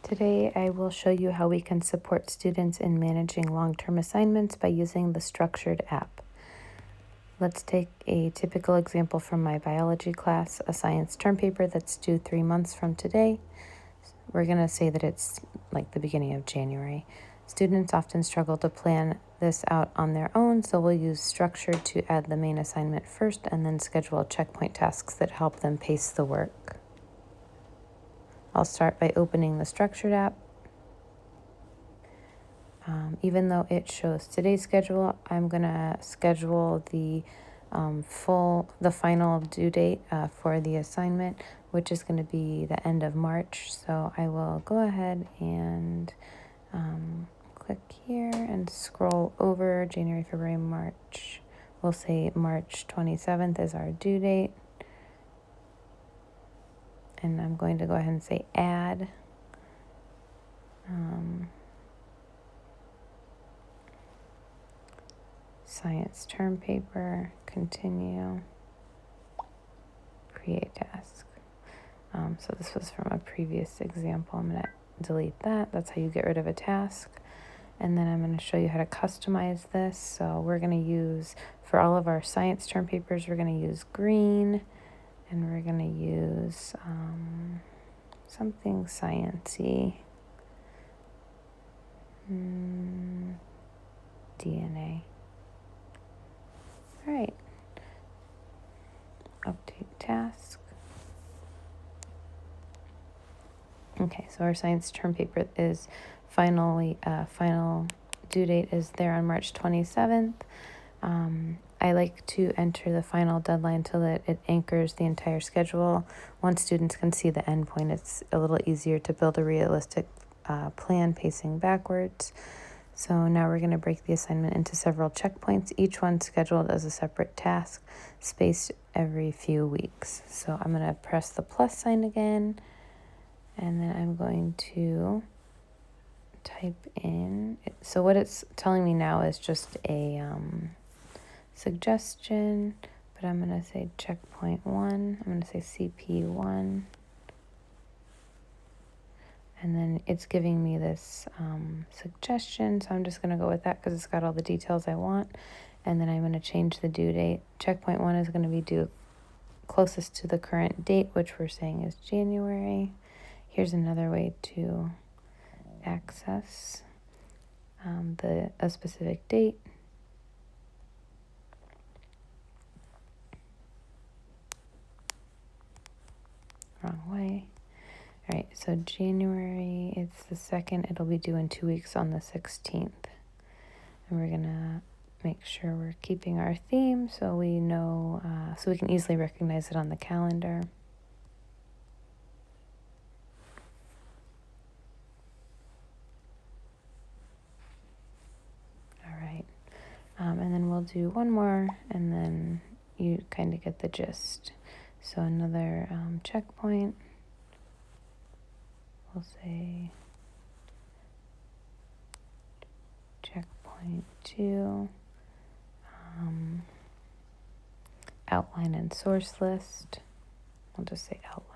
Today, I will show you how we can support students in managing long-term assignments by using the Structured app. Let's take a typical example from my biology class, a science term paper that's due 3 months from today. We're going to say that it's like the beginning of January. Students often struggle to plan this out on their own, so we'll use Structured to add the main assignment first and then schedule checkpoint tasks that help them pace the work. I'll start by opening the Structured app. Even though it shows today's schedule, I'm going to schedule the final due date for the assignment, which is going to be the end of March. So I will go ahead and click here and scroll over January, February, March. We'll say March 27th is our due date. And I'm going to go ahead and say add. Science term paper, continue, create task. So this was from a previous example. I'm going to delete that. That's how you get rid of a task. And then I'm going to show you how to customize this. So we're going to use, for all of our science term papers, we're going to use green. And we're going to use something science-y. DNA. All right. Update task. Okay, so our science term paper is final due date is there on March 27th. I like to enter the final deadline so that it anchors the entire schedule. Once students can see the endpoint, it's a little easier to build a realistic plan pacing backwards. So now we're going to break the assignment into several checkpoints, each one scheduled as a separate task, spaced every few weeks. So I'm going to press the plus sign again, and then I'm going to type in. So what it's telling me now is just a suggestion, but I'm going to say checkpoint 1. I'm going to say CP1. And then it's giving me this suggestion, so I'm just going to go with that because it's got all the details I want. And then I'm going to change the due date. Checkpoint 1 is going to be due closest to the current date, which we're saying is January. Here's another way to access a specific date. Wrong way. All right, so January, it's the 2nd. It'll be due in 2 weeks on the 16th. And we're going to make sure we're keeping our theme so we know, so we can easily recognize it on the calendar. All right, and then we'll do one more, and then you kind of get the gist. So another checkpoint. We'll say checkpoint 2, outline and source list. I'll just say outline.